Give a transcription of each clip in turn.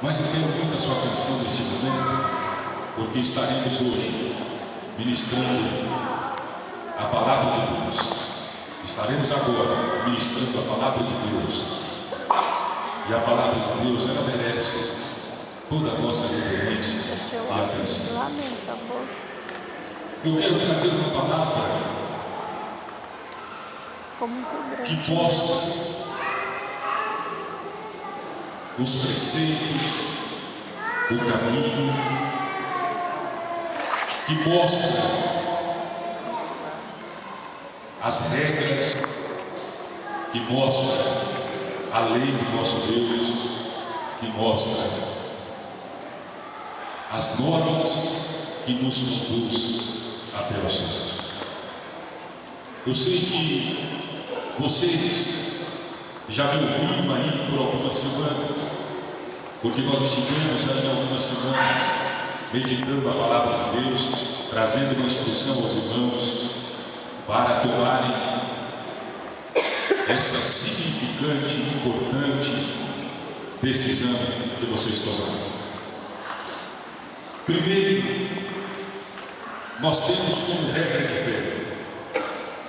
Mas eu quero muito a sua atenção neste momento, porque estaremos hoje ministrando a palavra de Deus. Estaremos agora ministrando a palavra de Deus. E a palavra de Deus, ela merece toda a nossa reverência e atenção. Eu quero trazer uma palavra que mostra os preceitos, o caminho, que mostra as regras, que mostra a lei do nosso Deus, que mostra as normas que nos conduz até os céus. Eu sei que vocês já me ouviram aí por algumas semanas, porque nós estivemos aí algumas semanas meditando a palavra de Deus, trazendo uma instrução aos irmãos para tomarem essa significante e importante decisão que vocês tomaram. Primeiro, nós temos como regra de fé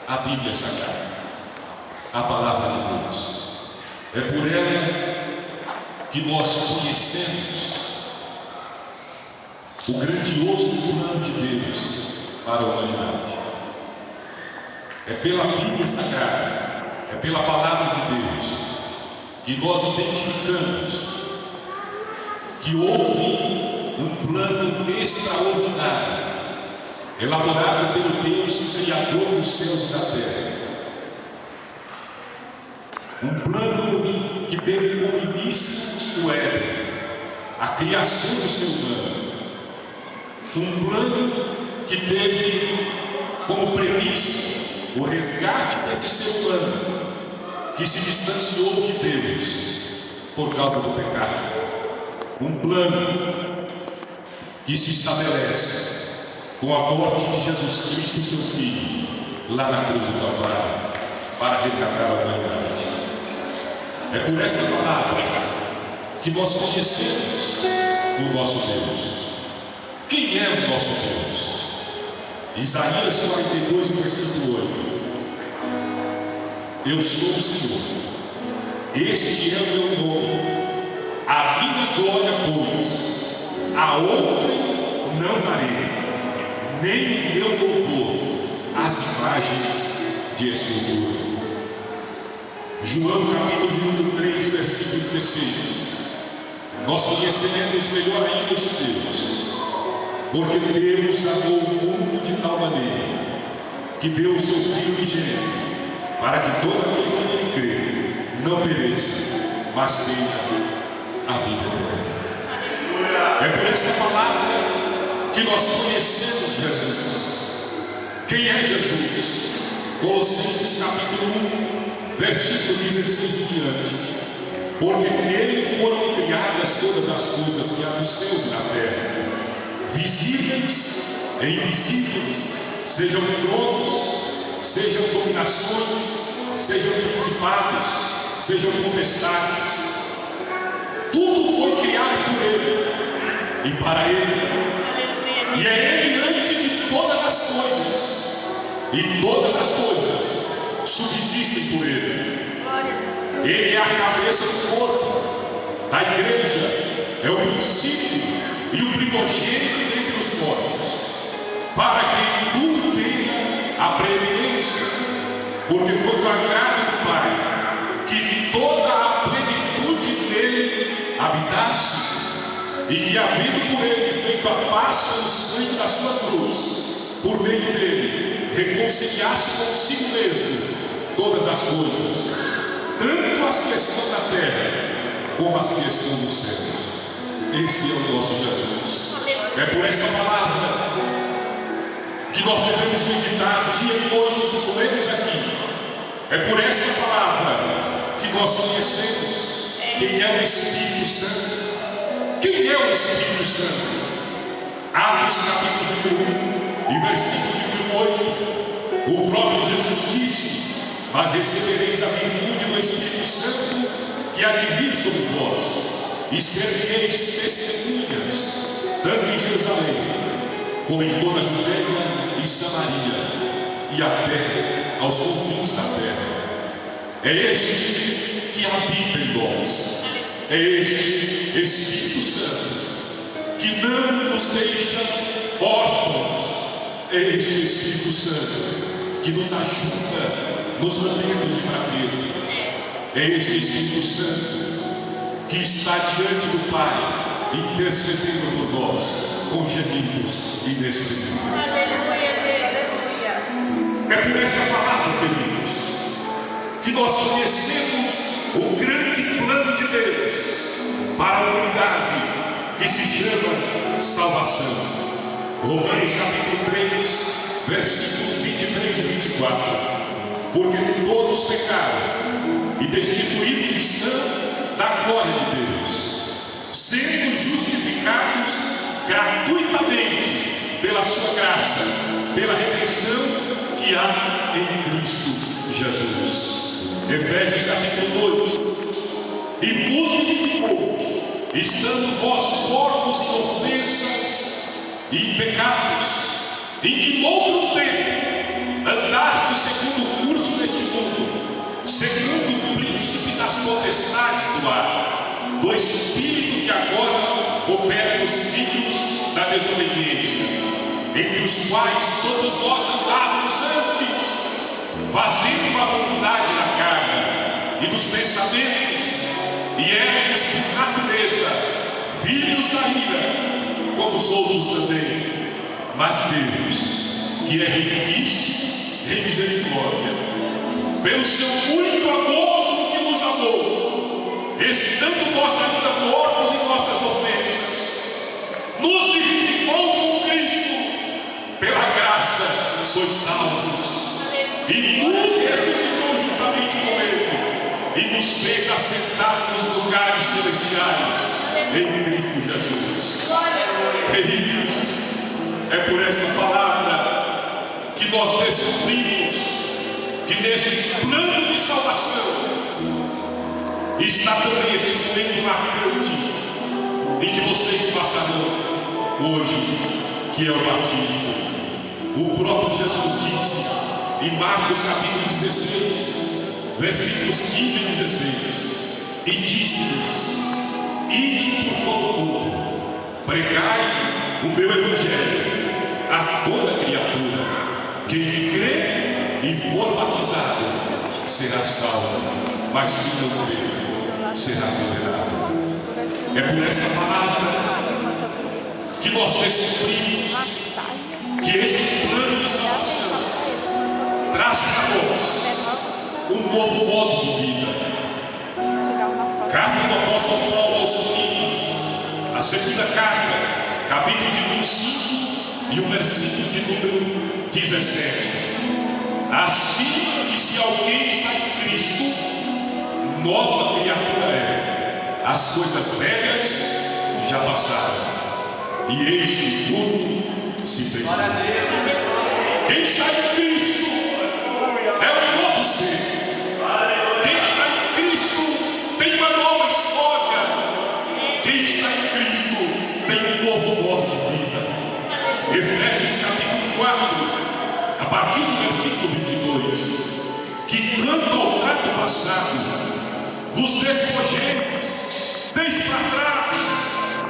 a Bíblia Sagrada, a palavra de Deus. É por ela que nós conhecemos o grandioso plano de Deus para a humanidade. É pela Bíblia Sagrada, é pela palavra de Deus que nós identificamos que houve um plano extraordinário elaborado pelo Deus Criador dos céus e da terra. Um plano que teve como início o Éden, a criação do ser humano. Um plano que teve como premissa o resgate desse ser humano que se distanciou de Deus por causa do pecado. Um plano que se estabelece com a morte de Jesus Cristo, seu Filho, lá na cruz do Calvário, para resgatar a humanidade. É por esta palavra que nós conhecemos o nosso Deus. Quem é o nosso Deus? Isaías 42, versículo 8. Eu sou o Senhor, este é o meu nome, a minha glória, pois, a outrem não darei, nem o meu louvor às imagens de escultura. João capítulo de número 3, versículo 16. Nós conheceremos melhor ainda este Deus, porque Deus amou o mundo de tal maneira que deu o seu Filho unigênito, para que todo aquele que nele crê não pereça, mas tenha a vida eterna. É por esta palavra que nós conhecemos Jesus. Quem é Jesus? Colossenses capítulo 1, versículo 16 em diante. Porque nele foram criadas todas as coisas que há nos céus e na terra, visíveis e invisíveis, sejam tronos, sejam dominações, sejam principados, sejam potestades. Tudo foi criado por ele e para ele. E é ele antes de todas as coisas, e todas as coisas subsistem por ele. Ele é a cabeça do corpo da igreja, é o princípio e o primogênito dentre os mortos, para que tudo tenha a preeminência, porque foi do agrado do Pai que toda a plenitude nele habitasse, e que, havendo por ele feito a paz pelo sangue da sua cruz, por meio dele reconciliasse consigo mesmo todas as coisas, tanto as que estão na terra como as que estão nos céus. Esse é o nosso Jesus. É por esta palavra que nós devemos meditar dia e noite, como lemos aqui. É por esta palavra que nós conhecemos quem é o Espírito Santo. Quem é o Espírito Santo? Atos capítulo 1 e versículo de 8. O próprio Jesus disse: mas recebereis a virtude do Espírito Santo que há de vir sobre vós, e ser-lhes testemunhas, tanto em Jerusalém, como em toda a Judeia e Samaria, e até aos confins da terra. É este que habita em nós, é este Espírito Santo, que não nos deixa órfãos, é este Espírito Santo, que nos ajuda nos momentos de fraqueza, é este Espírito Santo, que está diante do Pai, intercedendo por nós, com gemidos inexprimíveis. É por essa palavra, queridos, que nós conhecemos o grande plano de Deus para a humanidade, que se chama salvação. Romanos capítulo 3, versículos 23 e 24. Porque todos pecaram e destituídos estão da glória de Deus, sendo justificados gratuitamente pela sua graça, pela redenção que há em Cristo Jesus. Efésios capítulo 2. E vos vivificou, estando vós mortos em ofensas e em pecados, em que noutro tempo andaste segundo o curso deste mundo, segundo o príncipe das potestades do ar, do espírito que agora opera nos filhos da desobediência, entre os quais todos nós andávamos antes, fazendo a vontade da carne e dos pensamentos, e éramos por natureza filhos da ira, como os outros também. Mas Deus, que é riquíssimo em misericórdia, pelo seu muito amor com que nos amou, estando nós ainda mortos em nossas ofensas, nos vivificou com Cristo. Pela graça sois salvos, e nos ressuscitou juntamente com Ele, e nos fez assentar nos lugares celestiais em Cristo Jesus. Queridos, é por esta palavra que nós descobrimos que neste plano de salvação está também este momento marcante em que vocês passarão hoje, que é o batismo. O próprio Jesus disse em Marcos capítulo 16, versículos 15 e 16, e disse-lhes: ide por todo o mundo, pregai o meu evangelho a toda criatura. Quem crê e for batizado será salvo, mas quem não crê será condenado. É por esta palavra que nós descobrimos que este plano de salvação traz para nós um novo modo de vida. Carta do apóstolo Paulo aos Coríntios, a segunda carta, capítulo de número 5 e o versículo de número 17. Assim que se alguém está em Cristo, nova criatura é. As coisas velhas já passaram, e eis que tudo se fez novo. Quem está em Cristo é um novo ser. Quem está em Cristo tem uma nova história. Quem está em Cristo tem um novo modo de vida. Efésios capítulo 4, a partir do versículo 22, que quanto ao trato passado, vos despojeis, deixe para trás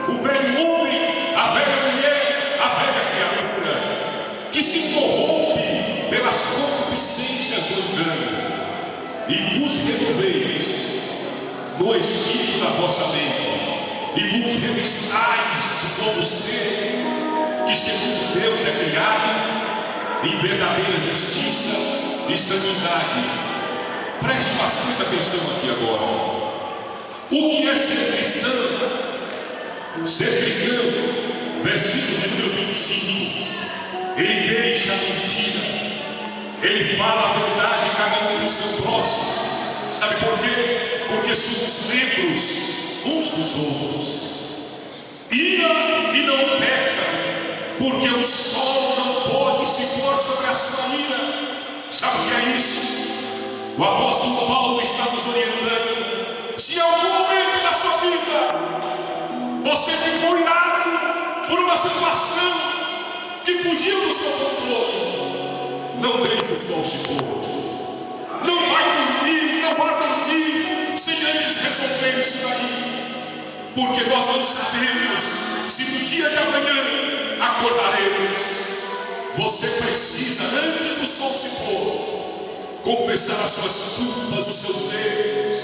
o velho homem, a velha mulher, a velha criatura, que se corrompe pelas concupiscências do engano, e vos renoveis no espírito da vossa mente, e vos revistais do novo ser, que segundo Deus é criado em verdadeira justiça e santidade. Preste bastante atenção aqui agora. O que é ser cristão? Ser cristão, versículo de número 25, ele deixa a mentira, ele fala a verdade caminho do seu próximo. Sabe por quê? Porque somos membros uns dos outros. Ira e não peca, porque o sol não pode se pôr sobre a sua ira. Sabe o que é isso? O apóstolo Paulo está nos orientando. Se em algum momento da sua vida não deixe o sol se pôr. Não vai dormir, não vai dormir sem antes resolver isso daí. Porque nós não sabemos se no dia de amanhã acordaremos. Você precisa, antes do sol se pôr, confessar as suas culpas, os seus erros,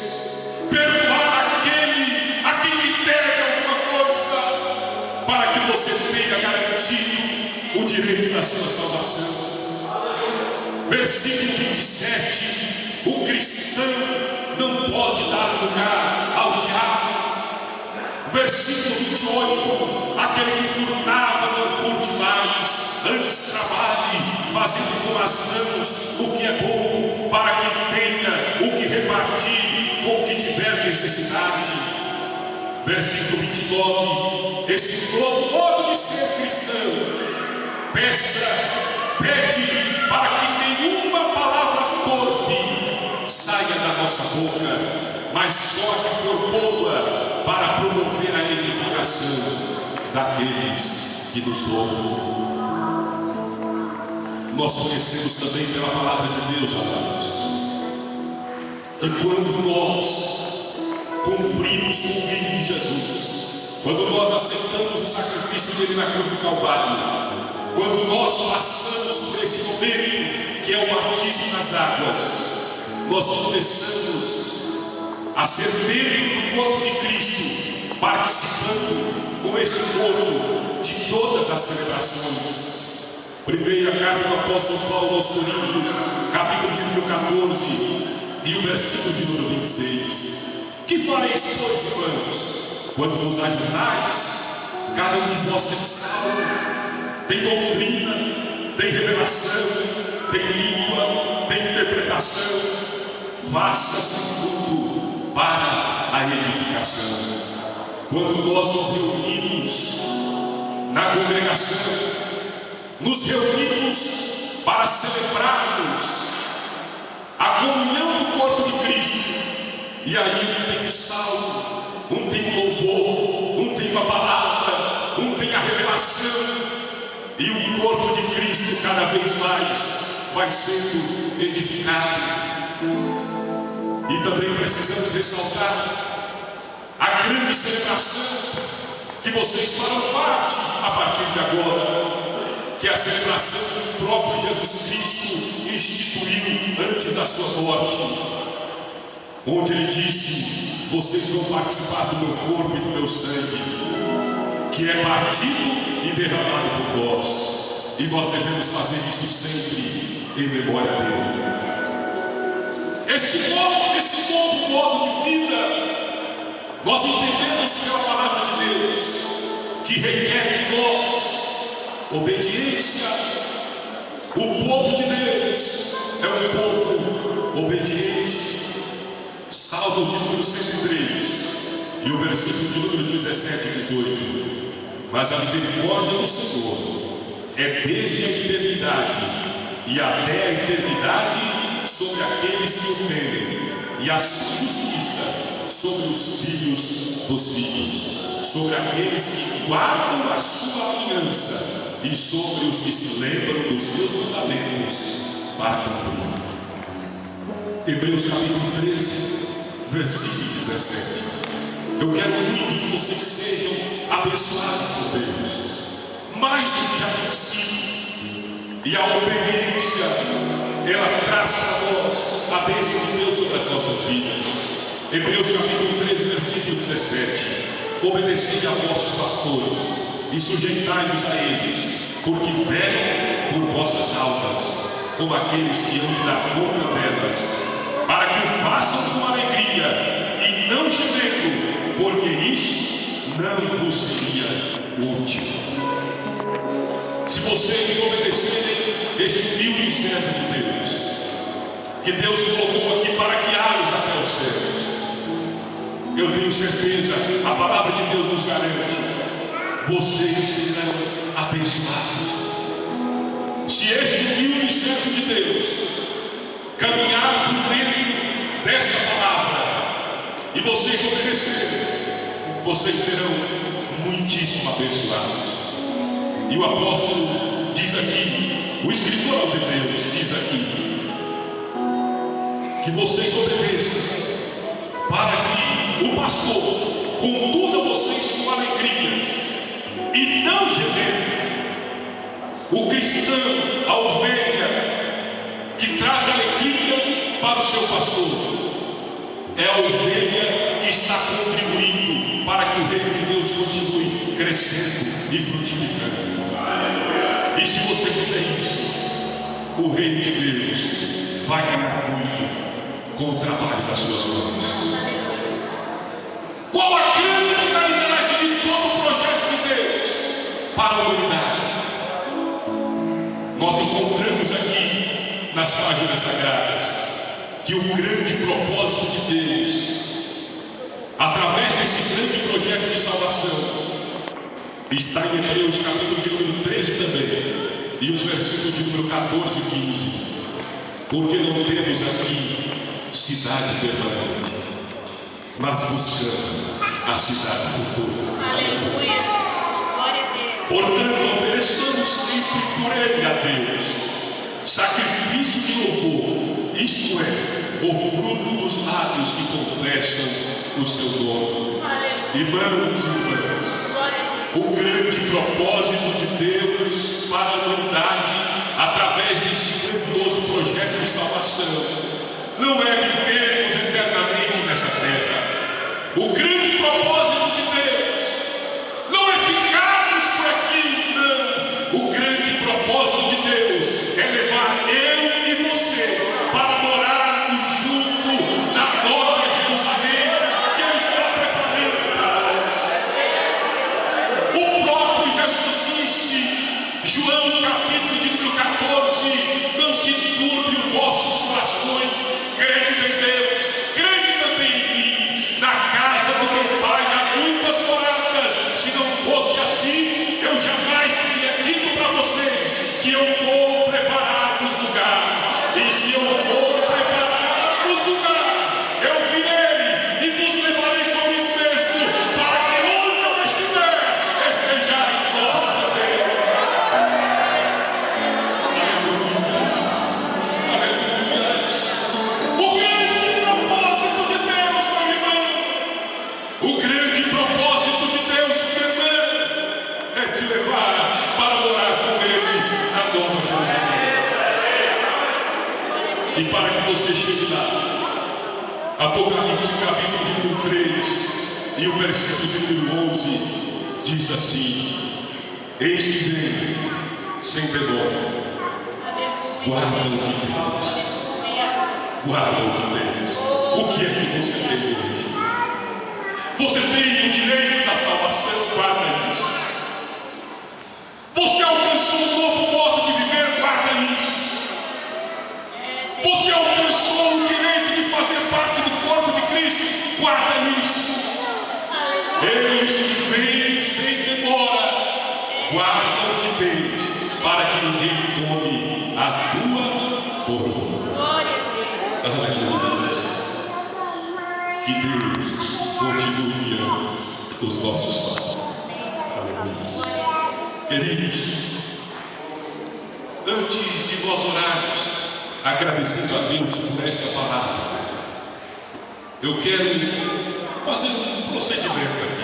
perdoar aquele a quem lhe deve alguma coisa, para que você tenha garantido o direito da sua salvação. Versículo 27, o cristão não pode dar lugar ao diabo. Versículo 28, aquele que furtava não furte mais, antes trabalhe, fazendo com as mãos o que é bom, para que tenha o que repartir com o que tiver necessidade. Versículo 29, esse novo modo de ser cristão, pede para que nenhuma palavra torpe saia da nossa boca, mas só que for boa para promover a edificação daqueles que nos ouvem. Nós conhecemos também pela palavra de Deus, amados, que quando nós cumprimos com o reino de Jesus, quando nós aceitamos o sacrifício dele na cruz do Calvário, quando nós passamos por esse momento que é o batismo nas águas, nós começamos a ser membro do corpo de Cristo, participando com este corpo de todas as celebrações. Primeira carta do apóstolo Paulo aos Coríntios, capítulo de número 14 e o versículo de número 26. Que fareis, pois, irmãos, quando vos ajuntais? Cada um de vós tem salmo, tem doutrina, tem revelação, tem língua, tem interpretação. Faça-se tudo para a edificação. Quando nós nos reunimos na congregação, nos reunimos para celebrarmos a comunhão do corpo de Cristo. E aí um tem o salmo, um tem o louvor, um tem uma palavra, um tem a revelação. E o corpo de Cristo cada vez mais vai sendo edificado. E também precisamos ressaltar a grande celebração que vocês farão parte a partir de agora, que é a celebração que o próprio Jesus Cristo instituiu antes da sua morte, onde ele disse: vocês vão participar do meu corpo e do meu sangue, que é partido e derramado por vós, e nós devemos fazer isso sempre em memória dele. Esse novo modo de vida, nós entendemos pela palavra de Deus, que requer de nós obediência. O povo de Deus é um povo obediente. Salmos de número 103 e o versículo de número 17 e 18. Mas a misericórdia do Senhor é desde a eternidade e até a eternidade sobre aqueles que o temem, e a sua justiça sobre os filhos dos filhos, sobre aqueles que guardam a sua aliança e sobre os que se lembram dos seus mandamentos para cumprir. Hebreus capítulo 13, versículo 17. Eu quero muito que vocês sejam abençoados por Deus, mais do que já tem sido. E a obediência, ela traz para nós a bênção de Deus sobre as nossas vidas. Hebreus capítulo 13, versículo 17. Obedecei a vossos pastores e sujeitai-vos a eles, porque velam por vossas almas, como aqueles que hão de dar conta delas, para que o façam com alegria e não gemendo, porque isso não vos seria útil. Se vocês obedecerem este humilde servo de Deus, que Deus colocou aqui para guiá-los até os céus, eu tenho certeza, a palavra de Deus nos garante, vocês serão abençoados. Se este humilde servo de Deus caminhar por dentro desta palavra e vocês obedecerem, vocês serão muitíssimo abençoados. E o apóstolo diz aqui o escritor aos Hebreus diz aqui que vocês obedeçam, para que o pastor conduza vocês com alegria e não gemer. O cristão, a ovelha que traz alegria para o seu pastor, é a ovelha que está contribuindo para que o reino de Deus continue crescendo e frutificando. E se você fizer isso, o reino de Deus vai ganhar muito com o trabalho das suas mãos. Qual a grande finalidade de todo o projeto de Deus para a humanidade? Nós encontramos aqui nas páginas sagradas que o grande propósito de Deus, através desse grande projeto de salvação, está em Hebreus capítulo de número 13 também, e os versículos de número 14 e 15. Porque não temos aqui cidade permanente, mas buscamos a cidade futura. Aleluia. Glória a Deus. Portanto, ofereçamos sempre por ele a Deus sacrifício de louvor, isto é, o fruto dos lábios que confessam o seu nome. Irmãos e irmãs, o grande propósito de Deus para a humanidade, através desse grandioso projeto de salvação, não é vivermos eternamente nessa terra. O grande propósito de Deus não é ficarmos por aqui, não. O grande propósito de Deus é levar eu e você para morarmos junto na nova Jerusalém que Ele está preparando para nós. O próprio Jesus disse, João capítulo de número 14, não se turbe os vossos corações, credes em Deus, crede também em mim. Na casa do meu Pai há muitas moradas. Se não fosse assim, eu jamais teria dito para vocês que eu vou preparar-vos lugar. E se eu for preparar-vos lugar, eu virei e vos levarei comigo mesmo, para que onde eu estiver, estejais vós também. O grande propósito de Deus, meu irmão, é te levar para morar com Ele na nova Jerusalém. E para que você chegue lá, Apocalipse capítulo de número 3 e o versículo de número 11 diz assim: eis que venho sem demora. Guarda o que tens. Guarda o que tens. O que é que você tem hoje? Você tem o direito da salvação, guarda isso. Você alcançou um novo modo de viver, guarda isso. Você alcançou o direito de fazer parte do corpo de Cristo, guarda isso. Eis que vem sem demora. Guarda o que tens, para que ninguém tome a tua coroa. Glória a Deus. Aleluia. Que Deus continue guiando os nossos passos. Queridos, antes de nós orarmos, agradecendo a Deus por esta palavra, eu quero fazer um procedimento aqui.